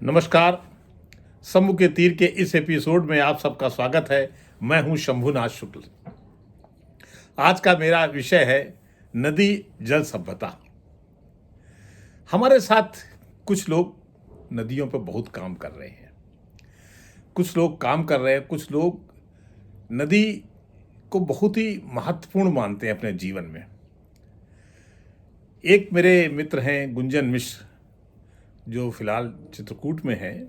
नमस्कार। शंभू के तीर के इस एपिसोड में आप सबका स्वागत है। मैं हूं शंभुनाथ शुक्ल। आज का मेरा विषय है नदी जल सभ्यता। हमारे साथ कुछ लोग नदियों पर बहुत काम कर रहे हैं, कुछ लोग काम कर रहे हैं, कुछ लोग नदी को बहुत ही महत्वपूर्ण मानते हैं अपने जीवन में। एक मेरे मित्र हैं गुंजन मिश्र, जो फिलहाल चित्रकूट में है,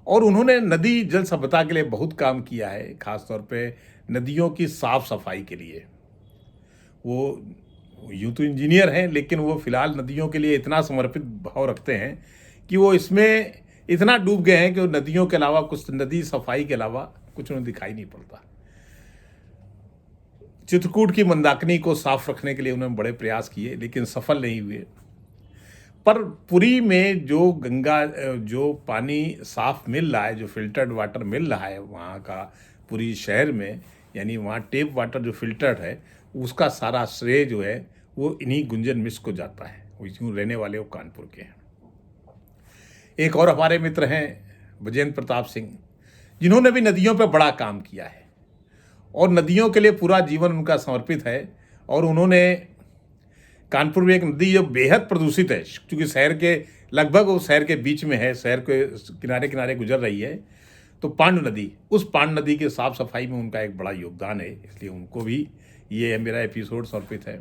और उन्होंने नदी जल सभ्यता के लिए बहुत काम किया है, खास तौर पे नदियों की साफ सफाई के लिए। वो यूं तो इंजीनियर हैं, लेकिन वो फिलहाल नदियों के लिए इतना समर्पित भाव रखते हैं कि वो इसमें इतना डूब गए हैं कि वो नदियों के अलावा, कुछ नदी सफाई के अलावा कुछ उन्हें दिखाई नहीं पड़ता। चित्रकूट की मंदाकिनी को साफ रखने के लिए उन्होंने बड़े प्रयास किए, लेकिन सफल नहीं हुए। पर पुरी में जो गंगा जो पानी साफ मिल रहा है, जो फिल्टर्ड वाटर मिल रहा है वहाँ का पुरी शहर में, यानी वहाँ टेप वाटर जो फिल्टर्ड है, उसका सारा श्रेय जो है वो इन्हीं गुंजन मिश्र को जाता है। वो यूँ रहने वाले वो कानपुर के हैं। एक और हमारे मित्र हैं बजेंद्र प्रताप सिंह, जिन्होंने भी नदियों पर बड़ा काम किया है और नदियों के लिए पूरा जीवन उनका समर्पित है। और उन्होंने कानपुर में एक नदी जो बेहद प्रदूषित है, क्योंकि शहर के लगभग वो शहर के बीच में है, शहर के किनारे किनारे गुजर रही है, तो पांडु नदी, उस पांडु नदी के साफ सफाई में उनका एक बड़ा योगदान है, इसलिए उनको भी ये मेरा एपिसोड समर्पित है।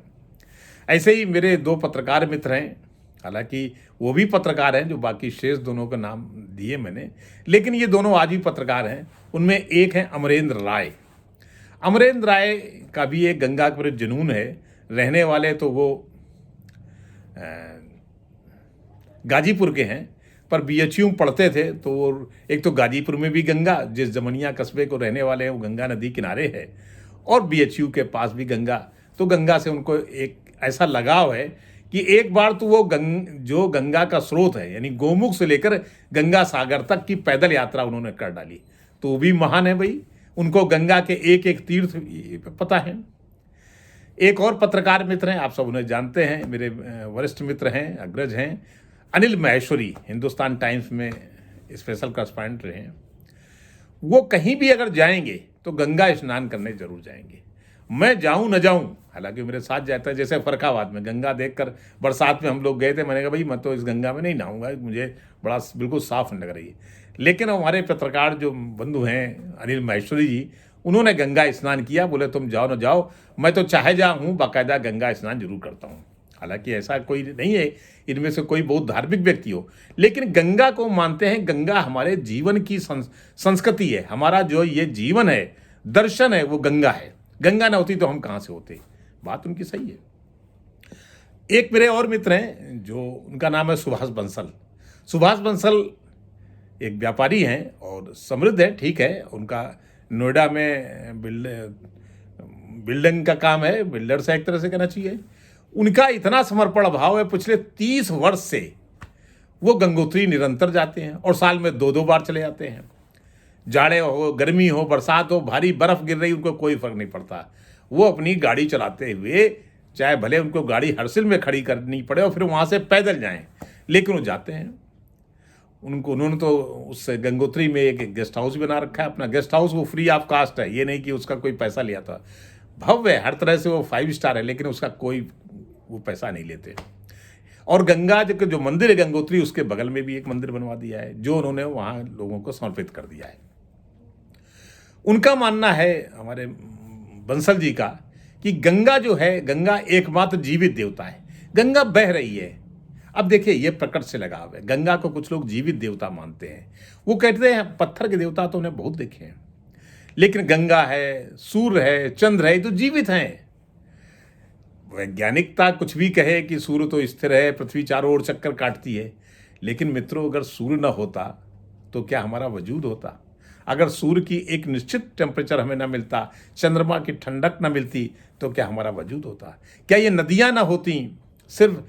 ऐसे ही मेरे दो पत्रकार मित्र हैं, हालांकि वो भी पत्रकार हैं, जो बाकी शेष दोनों का नाम दिए मैंने, लेकिन ये दोनों आज भी पत्रकार हैं। उनमें एक है अमरेंद्र राय। अमरेंद्र राय का भी एक गंगा के प्रति जुनून है। रहने वाले तो वो गाजीपुर के हैं, पर बीएचयू पढ़ते थे तो वो एक तो गाजीपुर में भी गंगा, जिस जमनिया कस्बे को रहने वाले हैं वो गंगा नदी किनारे है, और बीएचयू के पास भी गंगा। तो गंगा से उनको एक ऐसा लगाव है कि एक बार तो वो जो गंगा का स्रोत है, यानी गोमुख से लेकर गंगा सागर तक की पैदल यात्रा उन्होंने कर डाली। तो वो भी महान है भाई, उनको गंगा के एक एक तीर्थ पता है। एक और पत्रकार मित्र हैं, आप सब उन्हें जानते हैं, मेरे वरिष्ठ मित्र हैं, अग्रज हैं, अनिल महेश्वरी, हिंदुस्तान टाइम्स में स्पेशल करस्पॉन्डेंट रहे हैं। वो कहीं भी अगर जाएंगे तो गंगा स्नान करने जरूर जाएंगे। मैं जाऊं न जाऊं, हालांकि मेरे साथ जाता है। जैसे फरखाबाद में गंगा देखकर बरसात में हम लोग गए थे, मैंने कहा भाई मैं तो इस गंगा में नहीं नहाऊंगा, मुझे बड़ा बिल्कुल साफ लग रही है। लेकिन हमारे पत्रकार जो बंधु हैं अनिल महेश्वरी जी, उन्होंने गंगा स्नान किया। बोले तुम जाओ न जाओ, मैं तो चाहे जाऊँ बाकायदा गंगा स्नान जरूर करता हूँ। हालांकि ऐसा कोई नहीं है इनमें से कोई बहुत धार्मिक व्यक्ति हो, लेकिन गंगा को मानते हैं। गंगा हमारे जीवन की संस्कृति है, हमारा जो ये जीवन है, दर्शन है, वो गंगा है। गंगा ना होती तो हम कहाँ से होते। बात उनकी सही है। एक मेरे और मित्र हैं, जो उनका नाम है सुभाष बंसल। सुभाष बंसल एक व्यापारी हैं और समृद्ध है, ठीक है। उनका नोएडा में बिल्डिंग का काम है, बिल्डर से एक तरह से कहना चाहिए। उनका इतना समर्पण भाव है, पिछले 30 वर्ष से वो गंगोत्री निरंतर जाते हैं और साल में 2-2 बार चले जाते हैं। जाड़े हो, गर्मी हो, बरसात हो, भारी बर्फ गिर रही, उनको कोई फर्क नहीं पड़ता। वो अपनी गाड़ी चलाते हुए, चाहे भले उनको गाड़ी हरसिल में खड़ी करनी पड़े और फिर वहाँ से पैदल जाएं, लेकिन वो जाते हैं। उन्होंने तो उस गंगोत्री में एक गेस्ट हाउस बना रखा है। अपना गेस्ट हाउस वो फ्री ऑफ कास्ट है, ये नहीं कि उसका कोई पैसा लिया था। भव्य है, हर तरह से वो 5 स्टार है, लेकिन उसका कोई वो पैसा नहीं लेते। और गंगा जो मंदिर है गंगोत्री, उसके बगल में भी एक मंदिर बनवा दिया है, जो उन्होंने वहाँ लोगों को समर्पित कर दिया है। उनका मानना है, हमारे बंसल जी का, कि गंगा जो है, गंगा एकमात्र जीवित देवता है। गंगा बह रही है। अब देखिए, ये प्रकृति से लगाव है। गंगा को कुछ लोग जीवित देवता मानते हैं। वो कहते हैं पत्थर के देवता तो उन्हें बहुत देखे हैं, लेकिन गंगा है, सूर्य है, चंद्र है, तो जीवित हैं। वैज्ञानिकता कुछ भी कहे कि सूर्य तो स्थिर है, पृथ्वी चारों ओर चक्कर काटती है, लेकिन मित्रों, अगर सूर्य न होता तो क्या हमारा वजूद होता? अगर सूर्य की एक निश्चित टेम्परेचर हमें न मिलता, चंद्रमा की ठंडक न मिलती, तो क्या हमारा वजूद होता? क्या ये नदियां ना होती? सिर्फ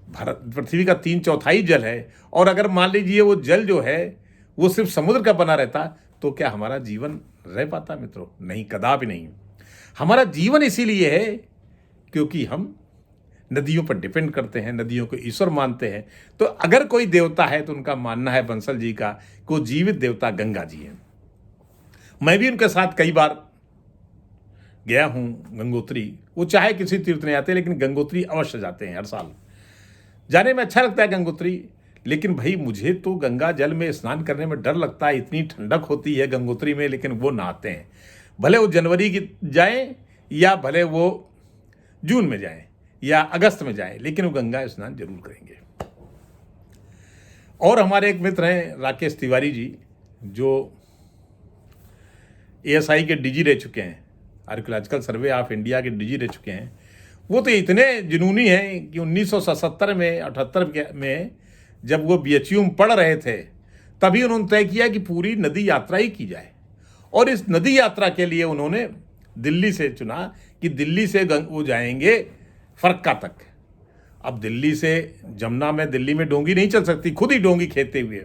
भारत पृथ्वी का 3/4 जल है, और अगर मान लीजिए वो जल जो है वो सिर्फ समुद्र का बना रहता, तो क्या हमारा जीवन रह पाता? मित्रों, नहीं, कदापि नहीं। हमारा जीवन इसीलिए है क्योंकि हम नदियों पर डिपेंड करते हैं, नदियों को ईश्वर मानते हैं। तो अगर कोई देवता है तो उनका मानना है बंसल जी का कि वो जीवित देवता गंगा जी हैं। मैं भी उनके साथ कई बार गया हूँ गंगोत्री। वो चाहे किसी तीर्थ नहीं आते, लेकिन गंगोत्री अवश्य जाते हैं हर साल। जाने में अच्छा लगता है गंगोत्री, लेकिन भाई मुझे तो गंगा जल में स्नान करने में डर लगता है। इतनी ठंडक होती है गंगोत्री में, लेकिन वो नहाते हैं। भले वो जनवरी की जाएं या भले वो जून में जाएं या अगस्त में जाएं, लेकिन वो गंगा स्नान जरूर करेंगे। और हमारे एक मित्र हैं राकेश तिवारी जी, जो एएसआई के डीजी रह चुके हैं, आर्कियोलॉजिकल सर्वे ऑफ इंडिया के डीजी रह चुके हैं। वो तो इतने जुनूनी हैं कि 1977 में 78 में जब वो बीएचयू में पढ़ रहे थे, तभी उन्होंने तय किया कि पूरी नदी यात्रा ही की जाए। और इस नदी यात्रा के लिए उन्होंने दिल्ली से चुना कि दिल्ली से वो जाएंगे फरक्का तक। अब दिल्ली से जमुना में, दिल्ली में डोंगी नहीं चल सकती, खुद ही डोंगी खेते हुए।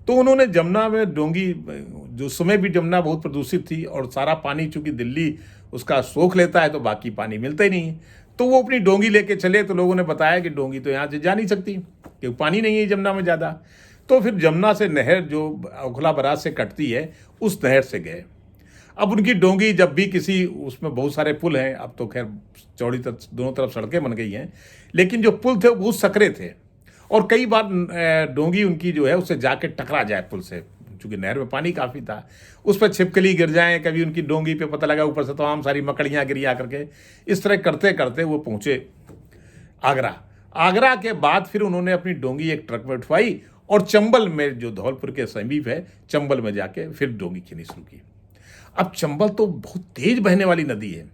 तो उन्होंने जमुना में डोंगी, जो समय भी जमुना बहुत प्रदूषित थी और सारा पानी चूंकि दिल्ली उसका सोख लेता है तो बाकी पानी मिलता ही नहीं, तो वो अपनी डोंगी लेके चले। तो लोगों ने बताया कि डोंगी तो यहाँ से जा नहीं सकती क्योंकि पानी नहीं है जमुना में ज़्यादा। तो फिर जमुना से नहर जो ओखला बराज से कटती है, उस नहर से गए। अब उनकी डोंगी जब भी किसी, उसमें बहुत सारे पुल हैं, अब तो खैर चौड़ी दोनों तरफ सड़कें बन गई हैं, लेकिन जो पुल थे वो बहुत सकरे थे और कई बार डोंगी उनकी जो है उससे जाके टकरा जाए पुल से, चूंकि नहर में पानी काफ़ी था, उस पर छिपकली गिर जाए, कभी उनकी डोंगी पे पता लगा ऊपर से तमाम सारी मकड़ियाँ गिरी आकर के। इस तरह करते करते वो पहुँचे आगरा। आगरा के बाद फिर उन्होंने अपनी डोंगी एक ट्रक में उठवाई और चंबल में, जो धौलपुर के समीप है, चंबल में जाके फिर डोंगी खींचनी शुरू की। अब चंबल तो बहुत तेज बहने वाली नदी है।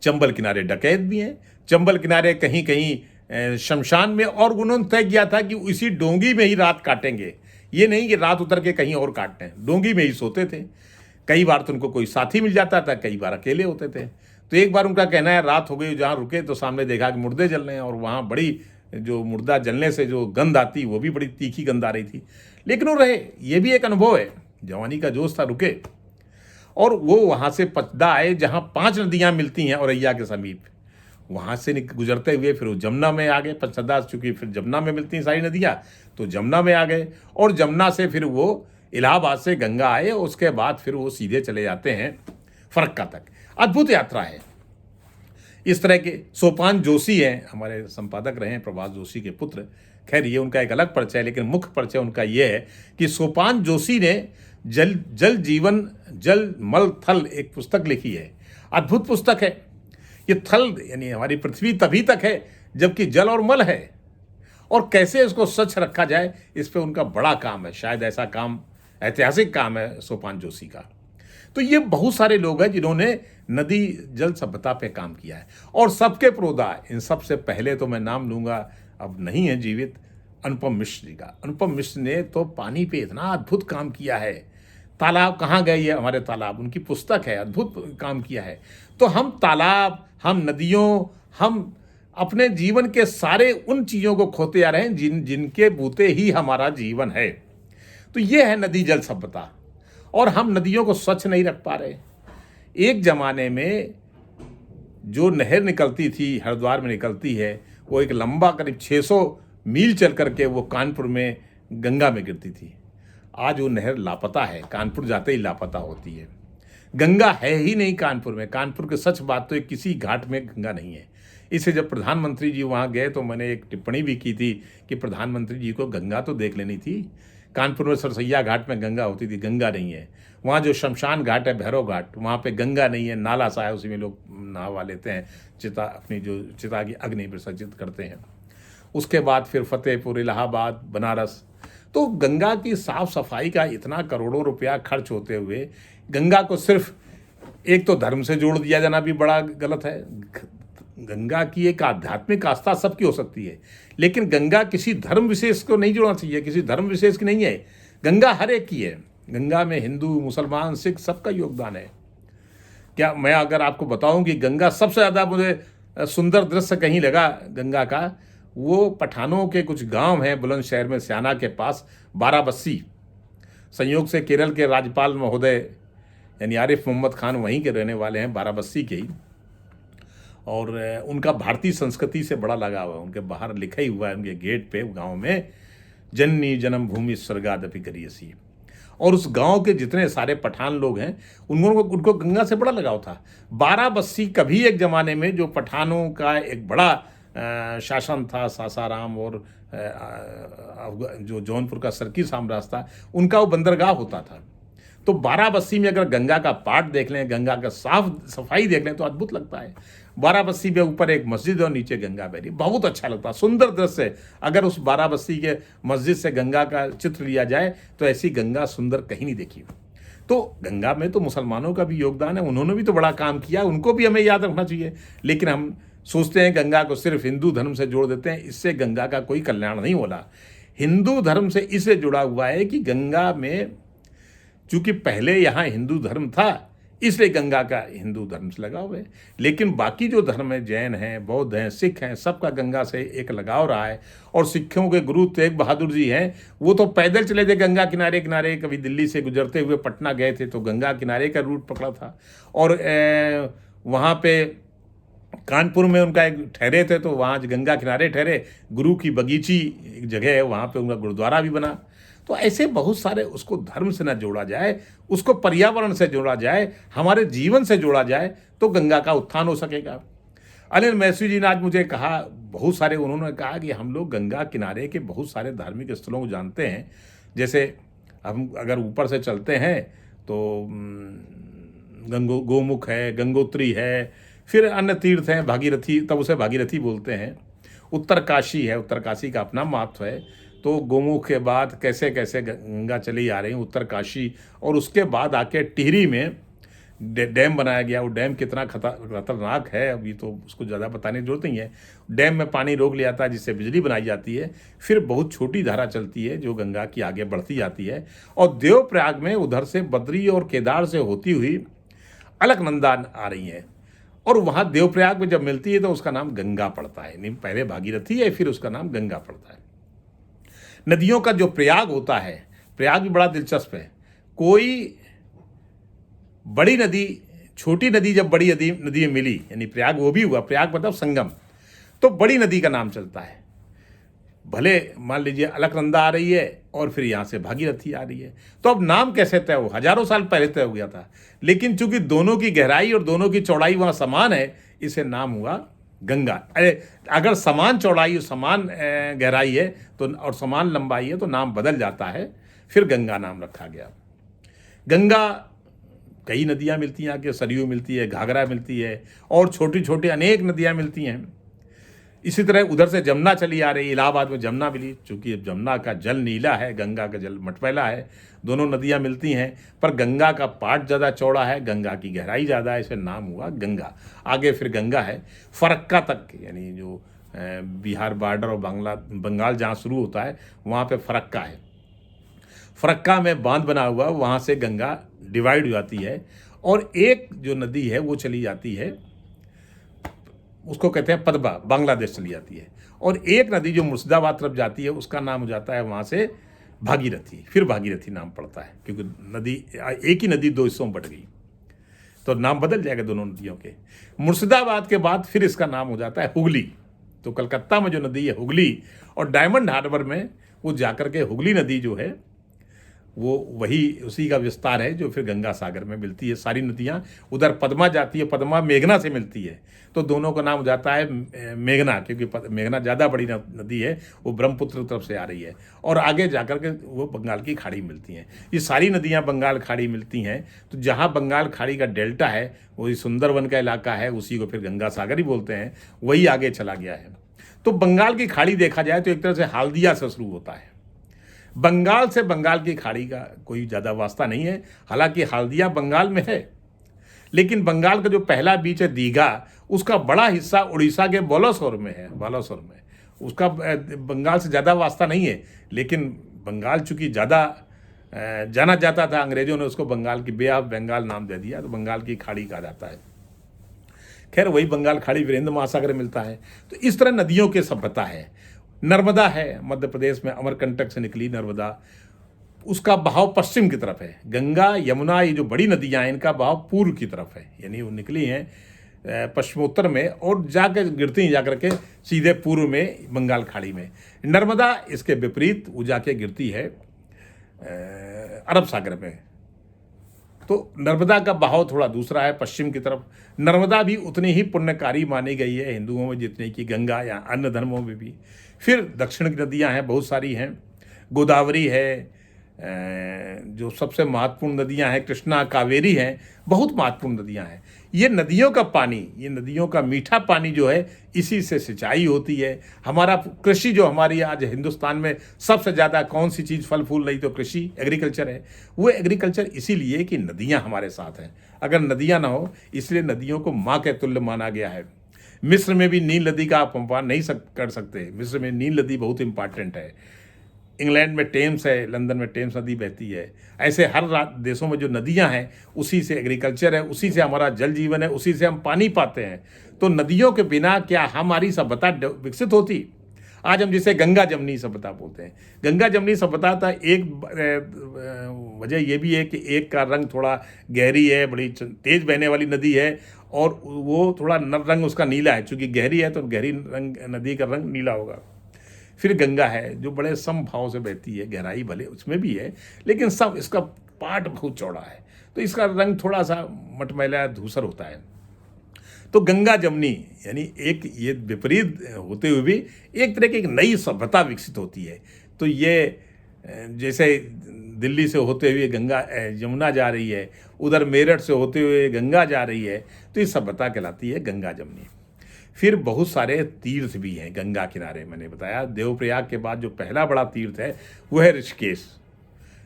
चंबल किनारे डकैत भी हैं, चंबल किनारे कहीं कहीं शमशान में, और उन्होंने तय किया था कि इसी डोंगी में ही रात काटेंगे। ये नहीं कि रात उतर के कहीं और काटते हैं, डोंगी में ही सोते थे। कई बार तो उनको कोई साथी मिल जाता था, कई बार अकेले होते थे। तो एक बार उनका कहना है रात हो गई, जहाँ रुके तो सामने देखा कि मुर्दे जल रहे हैं और वहाँ बड़ी, जो मुर्दा जलने से जो गंध आती वो भी बड़ी तीखी गंध आ रही थी, लेकिन वो रहे। ये भी एक अनुभव है, जवानी का जोश था, रुके। और वो वहाँ से पचदा आए जहाँ 5 नदियाँ मिलती हैं औरैया के समीप, वहाँ से गुजरते हुए फिर वो जमुना में आ गए। पचदा चूँकि फिर जमुना में मिलती हैं सारी नदियाँ, तो जमुना में आ गए और जमुना से फिर वो इलाहाबाद से गंगा आए, उसके बाद फिर वो सीधे चले जाते हैं फरक्का तक। अद्भुत यात्रा है। इस तरह के सोपान जोशी हैं, हमारे संपादक रहे हैं प्रभास जोशी के पुत्र। खैर ये उनका एक अलग परिचय है, लेकिन मुख्य परिचय उनका ये है कि सोपान जोशी ने जल जीवन जल मल थल एक पुस्तक लिखी है। अद्भुत पुस्तक है। ये थल यानी हमारी पृथ्वी तभी तक है जबकि जल और मल है, और कैसे इसको स्वच्छ रखा जाए, इस पे उनका बड़ा काम है। शायद ऐसा काम, ऐतिहासिक काम है सोपान जोशी का। तो ये बहुत सारे लोग हैं जिन्होंने नदी जल सभ्यता पे काम किया है, और सबके प्रोदा, इन सबसे पहले तो मैं नाम लूँगा, अब नहीं है जीवित, अनुपम मिश्र जी का। अनुपम मिश्र ने तो पानी पे इतना अद्भुत काम किया है। तालाब कहाँ गए, ये हमारे तालाब, उनकी पुस्तक है, अद्भुत काम किया है। तो हम तालाब, हम नदियों, हम अपने जीवन के सारे उन चीज़ों को खोते आ रहे हैं जिनके बूते ही हमारा जीवन है। तो ये है नदी जल सभ्यता, और हम नदियों को स्वच्छ नहीं रख पा रहे। एक ज़माने में जो नहर निकलती थी, हरिद्वार में निकलती है, वो एक लंबा करीब 600 मील चल करके वो कानपुर में गंगा में गिरती थी। आज वो नहर लापता है, कानपुर जाते ही लापता होती है। गंगा है ही नहीं कानपुर में। कानपुर की सच बात तो किसी घाट में गंगा नहीं है। इससे जब प्रधानमंत्री जी वहाँ गए तो मैंने एक टिप्पणी भी की थी कि प्रधानमंत्री जी को गंगा तो देख लेनी थी। कानपुर में सरसैया घाट में गंगा होती थी, गंगा नहीं है। वहाँ जो शमशान घाट है, भैरव घाट, वहाँ पे गंगा नहीं है, नाला सा है, उसी में लोग नहावा लेते हैं, चिता, अपनी जो चिता की अग्नि विसर्जित करते हैं। उसके बाद फिर फतेहपुर, इलाहाबाद, बनारस। तो गंगा की साफ सफाई का इतना करोड़ों रुपया खर्च होते हुए गंगा को सिर्फ, एक तो धर्म से जोड़ दिया जाना भी बड़ा गलत है। गंगा की एक आध्यात्मिक आस्था सबकी हो सकती है, लेकिन गंगा किसी धर्म विशेष को नहीं जोड़ना चाहिए, किसी धर्म विशेष की नहीं है। गंगा हर एक की है। गंगा में हिंदू, मुसलमान, सिख सबका योगदान है। क्या मैं अगर आपको बताऊं कि गंगा सबसे ज़्यादा मुझे सुंदर दृश्य कहीं लगा गंगा का, वो पठानों के कुछ गांव हैं बुलंदशहर में, स्याना के पास, बाराबस्सी। संयोग से केरल के राज्यपाल महोदय यानी आरिफ मोहम्मद खान वहीं के रहने वाले हैं, बाराबस्सी के ही। और उनका भारतीय संस्कृति से बड़ा लगाव है। उनके बाहर लिखा ही हुआ है उनके गेट पे गांव में, जननी जन्मभूमि स्वर्गादपि करियसी। और उस गांव के जितने सारे पठान लोग हैं उनको गंगा से बड़ा लगाव था। बाराबस्सी कभी एक ज़माने में जो पठानों का एक बड़ा शासन था, सासाराम और जो जौनपुर का सरकी साम्राज्य था, उनका वो बंदरगाह होता था। तो बाराबस्सी में अगर गंगा का पाट देख लें, गंगा का साफ सफाई देख लें तो अद्भुत लगता है। बाराबस्सी में ऊपर एक मस्जिद और नीचे गंगा बह रही, बहुत अच्छा लगता है, सुंदर दृश्य। अगर उस बाराबस्सी के मस्जिद से गंगा का चित्र लिया जाए तो ऐसी गंगा सुंदर कहीं नहीं देखी। तो गंगा में तो मुसलमानों का भी योगदान है, उन्होंने भी तो बड़ा काम किया, उनको भी हमें याद रखना चाहिए। लेकिन हम सोचते हैं गंगा को सिर्फ हिंदू धर्म से जोड़ देते हैं, इससे गंगा का कोई कल्याण नहीं होला। हिंदू धर्म से इससे जुड़ा हुआ है कि गंगा में चूंकि पहले यहाँ हिंदू धर्म था, इसलिए गंगा का हिंदू धर्म से लगाव है। लेकिन बाकी जो धर्म है, जैन हैं, बौद्ध हैं, सिख हैं, सबका गंगा से एक लगाव रहा है। और सिखों के गुरु तेग बहादुर जी हैं, वो तो पैदल चले थे गंगा किनारे किनारे, कभी दिल्ली से गुजरते हुए पटना गए थे तो गंगा किनारे का रूट पकड़ा था। और वहाँ पे कानपुर में उनका एक ठहरे थे तो वहाँ गंगा किनारे ठहरे, गुरु की बगीची एक जगह है, वहाँ पे उनका गुरुद्वारा भी बना। तो ऐसे बहुत सारे, उसको धर्म से न जोड़ा जाए, उसको पर्यावरण से जोड़ा जाए, हमारे जीवन से जोड़ा जाए तो गंगा का उत्थान हो सकेगा। अनिल मैसी जी ने आज मुझे कहा, बहुत सारे उन्होंने कहा कि हम लोग गंगा किनारे के बहुत सारे धार्मिक स्थलों को जानते हैं। जैसे हम अगर ऊपर से चलते हैं तो गोमुख है, गंगोत्री है, फिर अन्य तीर्थ हैं, भागीरथी, तब उसे भागीरथी बोलते हैं। उत्तरकाशी है, उत्तरकाशी का अपना महत्व है। तो गोमुख के बाद कैसे कैसे गंगा चली आ रही है उत्तरकाशी, और उसके बाद आके टिहरी में डैम बनाया गया। वो डैम कितना खतरनाक है अभी तो उसको ज़्यादा बताने की जरूरत नहीं है। डैम में पानी रोक लिया था जिससे बिजली बनाई जाती है। फिर बहुत छोटी धारा चलती है जो गंगा की आगे बढ़ती जाती है, और देवप्रयाग में उधर से बद्री और केदार से होती हुई अलकनंदा आ रही है, और वहाँ देवप्रयाग में जब मिलती है तो उसका नाम गंगा पड़ता है। नहीं, पहले भागीरथी है, फिर उसका नाम गंगा पड़ता है। नदियों का जो प्रयाग होता है, प्रयाग भी बड़ा दिलचस्प है। कोई बड़ी नदी, छोटी नदी जब बड़ी नदी में मिली, यानी प्रयाग वो भी हुआ, प्रयाग मतलब संगम, तो बड़ी नदी का नाम चलता है। भले मान लीजिए अलकनंदा आ रही है और फिर यहाँ से भागीरथी आ रही है, तो अब नाम कैसे तय हो, हजारों साल पहले तय हो गया था। लेकिन चूंकि दोनों की गहराई और दोनों की चौड़ाई वहाँ समान है, इसे नाम हुआ गंगा। अगर समान चौड़ाई और समान गहराई है तो, और समान लंबाई है, तो नाम बदल जाता है, फिर गंगा नाम रखा गया। गंगा कई नदियाँ मिलती हैं, आगे सरयू मिलती है, घाघरा मिलती है, और छोटी छोटी अनेक नदियाँ मिलती हैं। इसी तरह उधर से जमुना चली आ रही, इलाहाबाद में जमुना मिली, चूँकि जमुना का जल नीला है, गंगा का जल मटमैला है, दोनों नदियाँ मिलती हैं, पर गंगा का पाट ज़्यादा चौड़ा है, गंगा की गहराई ज़्यादा है, इसे नाम हुआ गंगा। आगे फिर गंगा है फरक्का तक, यानी जो बिहार बॉर्डर और बंगाल जहाँ शुरू होता है वहाँ पे फरक्का है। फरक्का में बांध बना हुआ, वहाँ से गंगा डिवाइड हो जाती है, और एक जो नदी है वो चली जाती है, उसको कहते हैं पद्मा, बांग्लादेश चली जाती है। और एक नदी जो मुर्शिदाबाद तरफ जाती है उसका नाम हो जाता है वहाँ से भागीरथी, फिर भागीरथी नाम पड़ता है, क्योंकि नदी, एक ही नदी दो हिस्सों में बट गई, तो नाम बदल जाएगा दोनों नदियों के। मुर्शिदाबाद के बाद फिर इसका नाम हो जाता है हुगली। तो कलकत्ता में जो नदी है हुगली, और डायमंड हार्बर में वो जाकर के हुगली नदी जो है वो वही उसी का विस्तार है जो फिर गंगा सागर में मिलती है। सारी नदियाँ उधर पद्मा जाती है, पद्मा मेघना से मिलती है, तो दोनों का नाम हो जाता है मेघना, क्योंकि मेघना ज़्यादा बड़ी नदी है, वो ब्रह्मपुत्र तरफ से आ रही है, और आगे जाकर के वो बंगाल की खाड़ी मिलती हैं। ये सारी नदियाँ बंगाल खाड़ी मिलती हैं। तो जहाँ बंगाल खाड़ी का डेल्टा है, वही सुंदरवन का इलाका है, उसी को फिर गंगा सागर ही बोलते हैं, वही आगे चला गया है। तो बंगाल की खाड़ी देखा जाए तो एक तरह से हाल्दिया से शुरू होता है। बंगाल से बंगाल की खाड़ी का कोई ज़्यादा वास्ता नहीं है, हालांकि हल्दिया बंगाल में है, लेकिन बंगाल का जो पहला बीच है दीघा, उसका बड़ा हिस्सा उड़ीसा के बालासोर में है। बालासोर में उसका बंगाल से ज़्यादा वास्ता नहीं है, लेकिन बंगाल चूँकि ज़्यादा जाना जाता था, अंग्रेजों ने उसको बंगाल की बे ऑफ बंगाल नाम दे दिया, तो बंगाल की खाड़ी कहा जाता है। खैर वही बंगाल खाड़ी फिर हिंद महासागर में मिलता है। तो इस तरह नदियों की सभ्यता है। नर्मदा है, मध्य प्रदेश में अमरकंटक से निकली नर्मदा, उसका बहाव पश्चिम की तरफ है। गंगा यमुना ये जो बड़ी नदियाँ हैं इनका बहाव पूर्व की तरफ है, यानी वो निकली हैं पश्चिमोत्तर में और जाकर गिरती हैं जाकर के सीधे पूर्व में बंगाल खाड़ी में। नर्मदा इसके विपरीत वो जाके गिरती है अरब सागर में। तो नर्मदा का बहाव थोड़ा दूसरा है पश्चिम की तरफ। नर्मदा भी उतनी ही पुण्यकारी मानी गई है हिंदुओं में जितनी कि गंगा या अन्य धर्मों में भी। फिर दक्षिण की नदियां हैं, बहुत सारी हैं। गोदावरी है, जो सबसे महत्वपूर्ण नदियां हैं, कृष्णा, कावेरी हैं, बहुत महत्वपूर्ण नदियां हैं। ये नदियों का पानी, ये नदियों का मीठा पानी जो है, इसी से सिंचाई होती है। हमारा कृषि जो हमारी आज हिंदुस्तान में सबसे ज़्यादा कौन सी चीज़ फल फूल रही, तो कृषि, एग्रीकल्चर है। वो एग्रीकल्चर इसीलिए कि नदियाँ हमारे साथ हैं। अगर नदियाँ ना हो, इसलिए नदियों को माँ के तुल्य माना गया है। मिस्र में भी नील नदी का आप अपमान नहीं कर सकते। मिस्र में नील नदी बहुत इंपॉर्टेंट है। इंग्लैंड में टेम्स है, लंदन में टेम्स नदी बहती है। ऐसे हर देशों में जो नदियां हैं, उसी से एग्रीकल्चर है, उसी से हमारा जल जीवन है, उसी से हम पानी पाते हैं। तो नदियों के बिना क्या हमारी सभ्यता विकसित होती? आज हम जिसे गंगा जमनी सभ्यता बोलते हैं, गंगा जमनी सभ्यता का एक वजह यह भी है कि एक का रंग थोड़ा गहरी है, बड़ी तेज बहने वाली नदी है, और वो थोड़ा रंग उसका नीला है। चूँकि गहरी है तो गहरी रंग नदी का रंग नीला होगा। फिर गंगा है जो बड़े समभाव से बहती है, गहराई भले उसमें भी है, लेकिन सब इसका पार्ट बहुत चौड़ा है, तो इसका रंग थोड़ा सा मटमैला धूसर होता है। तो गंगा जमनी यानी एक ये विपरीत होते हुए भी एक तरह की एक नई सभ्यता विकसित होती है। तो ये जैसे दिल्ली से होते हुए गंगा यमुना जा रही है, उधर मेरठ से होते हुए गंगा जा रही है, तो ये सभ्यता कहलाती है गंगा जमनी। फिर बहुत सारे तीर्थ भी हैं गंगा किनारे। मैंने बताया देवप्रयाग के बाद जो पहला बड़ा तीर्थ है वो है ऋषिकेश।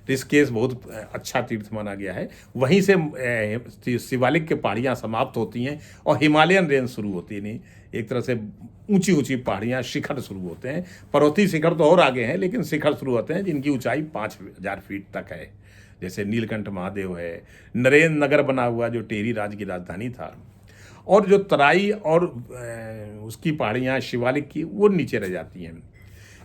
ऋषिकेश बहुत अच्छा तीर्थ माना गया है। वहीं से शिवालिक के पहाड़ियाँ समाप्त होती हैं और हिमालयन रेंज शुरू होती है। नहीं, एक तरह से ऊंची ऊंची पहाड़ियाँ, शिखर शुरू होते हैं। पर्वतीय शिखर तो और आगे हैं, लेकिन शिखर शुरू होते हैं जिनकी ऊंचाई 5000 फीट तक है। जैसे नीलकंठ महादेव है, नरेंद्र नगर बना हुआ जो टेरी राज की राजधानी था, और जो तराई और उसकी पहाड़ियाँ शिवालिक की, वो नीचे रह जाती हैं।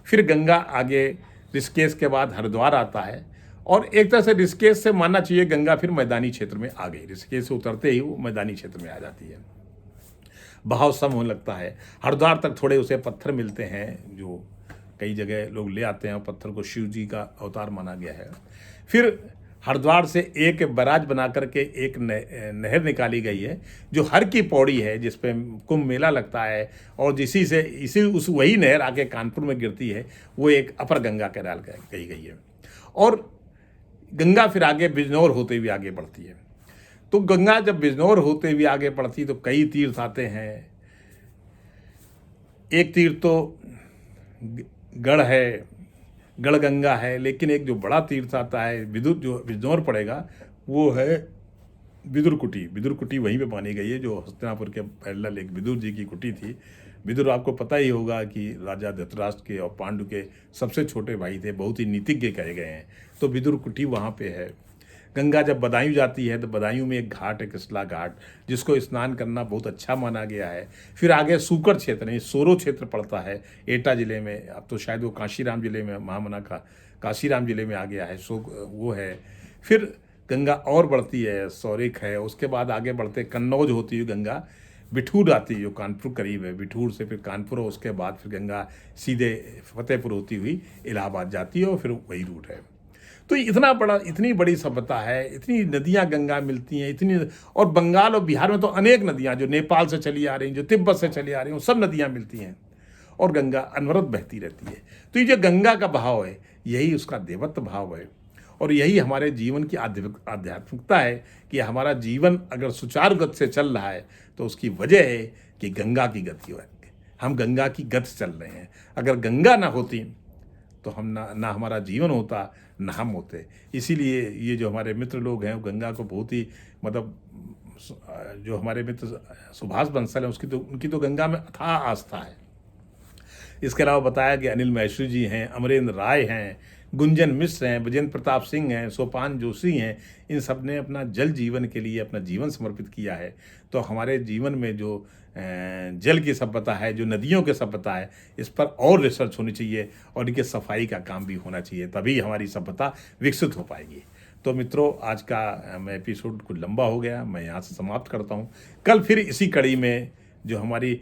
फिर गंगा आगे ऋषिकेश के बाद हरिद्वार आता है, और एक तरह से ऋषिकेश से मानना चाहिए गंगा फिर मैदानी क्षेत्र में आ गई। ऋषिकेश से उतरते ही वो मैदानी क्षेत्र में आ जाती है, बहाव सम होने लगता है। हरिद्वार तक थोड़े उसे पत्थर मिलते हैं जो कई जगह लोग ले आते हैं, पत्थर को शिव जी का अवतार माना गया है। फिर हरिद्वार से एक बैराज बना करके एक नहर निकाली गई है जो हर की पौड़ी है, जिस पे कुंभ मेला लगता है, और उस वही नहर आके कानपुर में गिरती है। वो एक अपर गंगा कैनाल कही गई है। और गंगा फिर आगे बिजनौर होते हुए आगे बढ़ती है। तो गंगा जब बिजनौर होते हुए आगे बढ़ती तो कई तीर्थ आते हैं। एक तीर्थ तो गढ़ है, गढ़गंगा है, लेकिन एक जो बड़ा तीर्थ आता है विदुर, जो बिजनौर पड़ेगा, वो है विदुर कुटी। विदुर कुटी वहीं पे मानी गई है जो हस्तिनापुर के पैरेलल एक विदुर जी की कुटी थी। विदुर आपको पता ही होगा कि राजा धृतराष्ट्र के और पांडु के सबसे छोटे भाई थे, बहुत ही नीतिज्ञ कहे गए हैं। तो विदुर कुटी वहाँ पे है। गंगा जब बदायूं जाती है तो बदायूं में एक घाट है, कृष्णा घाट, जिसको स्नान करना बहुत अच्छा माना गया है। फिर आगे सूकर क्षेत्र नहीं, सोरो क्षेत्र पड़ता है एटा जिले में। अब तो शायद वो काशीराम जिले में, महामना का काशीराम जिले में आ गया है, सो वो है। फिर गंगा और बढ़ती है, सौरिक है, उसके बाद आगे बढ़ते कन्नौज होती हुई गंगा बिठूर आती है जो कानपुर करीब है। बिठूर से फिर कानपुर, और उसके बाद फिर गंगा सीधे फतेहपुर होती हुई इलाहाबाद जाती है, और फिर वही रूट है। तो इतनी बड़ी सभ्यता है, इतनी नदियाँ गंगा मिलती हैं, इतनी, और बंगाल और बिहार में तो अनेक नदियाँ जो नेपाल से चली आ रही हैं, जो तिब्बत से चली आ रही हैं, सब नदियाँ मिलती हैं, और गंगा अनवरत बहती रहती है। तो ये जो गंगा का बहाव है, यही उसका देवत्व भाव है, और यही हमारे जीवन की आध्यात्मिकता है कि हमारा जीवन अगर सुचारू गति से चल रहा है तो उसकी वजह है कि गंगा की गति है। हम गंगा की गति से चल रहे हैं। अगर गंगा ना होती तो हम ना हमारा जीवन होता, ना हम होते। इसीलिए ये जो हमारे मित्र लोग हैं, वो गंगा को बहुत ही, मतलब जो हमारे मित्र सुभाष बंसल हैं, उनकी तो गंगा में अथाह आस्था है। इसके अलावा बताया कि अनिल मैश्री जी हैं, अमरेंद्र राय हैं, गुंजन मिश्र हैं, ब्रजेंद्र प्रताप सिंह हैं, सोपान जोशी हैं। इन सब ने अपना जल जीवन के लिए अपना जीवन समर्पित किया है। तो हमारे जीवन में जो जल की सभ्यता है, जो नदियों की सभ्यता है, इस पर और रिसर्च होनी चाहिए, और इनके सफाई का काम भी होना चाहिए, तभी हमारी सभ्यता विकसित हो पाएगी। तो तो मित्रों, आज का मैं एपिसोड कुछ लंबा हो गया, मैं यहाँ से समाप्त करता हूँ। कल फिर इसी कड़ी में जो हमारी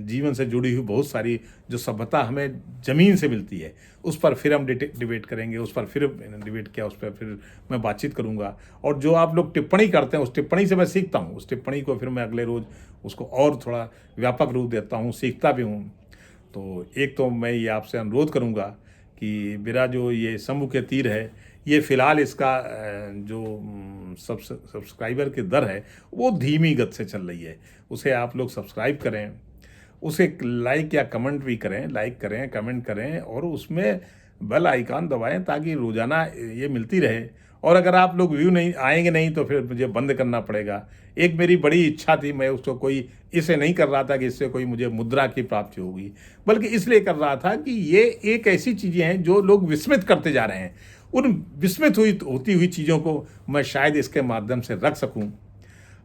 जीवन से जुड़ी हुई बहुत सारी जो सभ्यता हमें ज़मीन से मिलती है, उस पर फिर हम डिबेट करेंगे, उस पर फिर डिबेट किया, उस पर फिर मैं बातचीत करूंगा। और जो आप लोग टिप्पणी करते हैं, उस टिप्पणी से मैं सीखता हूँ, उस टिप्पणी को फिर मैं अगले रोज़ उसको और थोड़ा व्यापक रूप देता हूँ, सीखता भी हूँ। तो एक तो मैं ये आपसे अनुरोध करूँगा कि मेरा जो ये शंभू के तीर है, ये फ़िलहाल इसका जो सब्सक्राइबर की दर है वो धीमी गति से चल रही है। उसे आप लोग सब्सक्राइब करें, उसे लाइक या कमेंट भी करें, लाइक करें, कमेंट करें और उसमें बेल आइकन दबाएं ताकि रोज़ाना ये मिलती रहे। और अगर आप लोग व्यू नहीं आएंगे नहीं तो फिर मुझे बंद करना पड़ेगा। एक मेरी बड़ी इच्छा थी, मैं उसको कोई इसे नहीं कर रहा था कि इससे कोई मुझे मुद्रा की प्राप्ति होगी, बल्कि इसलिए कर रहा था कि ये एक ऐसी चीज़ें हैं जो लोग विस्मित करते जा रहे हैं। उन विस्मित होती हुई चीज़ों को मैं शायद इसके माध्यम से रख सकूं,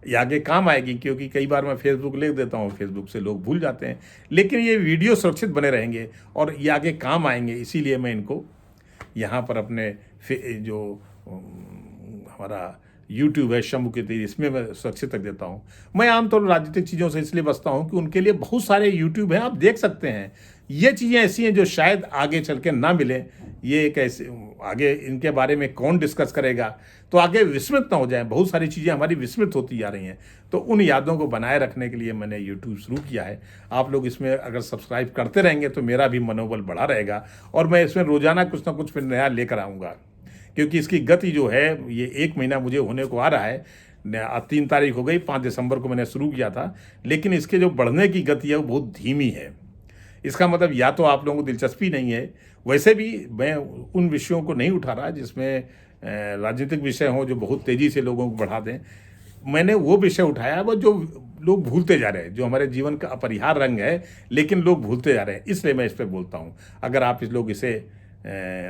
ये आगे काम आएगी। क्योंकि कई बार मैं फेसबुक लिख देता हूँ, फेसबुक से लोग भूल जाते हैं, लेकिन ये वीडियो सुरक्षित बने रहेंगे और ये आगे काम आएंगे। इसीलिए मैं इनको यहाँ पर अपने जो हमारा यूट्यूब है शंभू के तीर, इसमें मैं सुरक्षित रख देता हूँ। मैं आमतौर पर राजनीतिक चीज़ों से इसलिए बचता हूँ कि उनके लिए बहुत सारे यूट्यूब हैं, आप देख सकते हैं। ये चीज़ें ऐसी हैं जो शायद आगे चल के ना मिलें। ये एक ऐसे आगे इनके बारे में कौन डिस्कस करेगा, तो आगे विस्मित ना हो जाए। बहुत सारी चीज़ें हमारी विस्मित होती जा रही हैं, तो उन यादों को बनाए रखने के लिए मैंने यूट्यूब शुरू किया है। आप लोग इसमें अगर सब्सक्राइब करते रहेंगे तो मेरा भी मनोबल बढ़ा रहेगा और मैं इसमें रोज़ाना कुछ ना कुछ फिर नया लेकर आऊँगा। क्योंकि इसकी गति जो है, ये 1 महीना मुझे होने को आ रहा है। 3 तारीख हो गई, 5 दिसंबर को मैंने शुरू किया था, लेकिन इसके जो बढ़ने की गति है वो बहुत धीमी है। इसका मतलब या तो आप लोगों को दिलचस्पी नहीं है, वैसे भी मैं उन विषयों को नहीं उठा रहा जिसमें राजनीतिक विषय हों जो बहुत तेज़ी से लोगों को बढ़ा दें। मैंने वो विषय उठाया वो जो लोग भूलते जा रहे हैं, जो हमारे जीवन का अपरिहार्य रंग है, लेकिन लोग भूलते जा रहे हैं, इसलिए मैं इस पर बोलता हूँ। अगर आप इस लोग इसे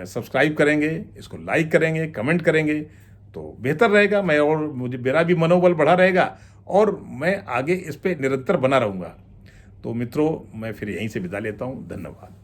सब्सक्राइब करेंगे, इसको लाइक करेंगे, कमेंट करेंगे तो बेहतर रहेगा। मेरा भी मनोबल बढ़ा रहेगा और मैं आगे इस पर निरंतर बना रहूँगा। तो मित्रों, मैं फिर यहीं से विदा लेता हूँ। धन्यवाद।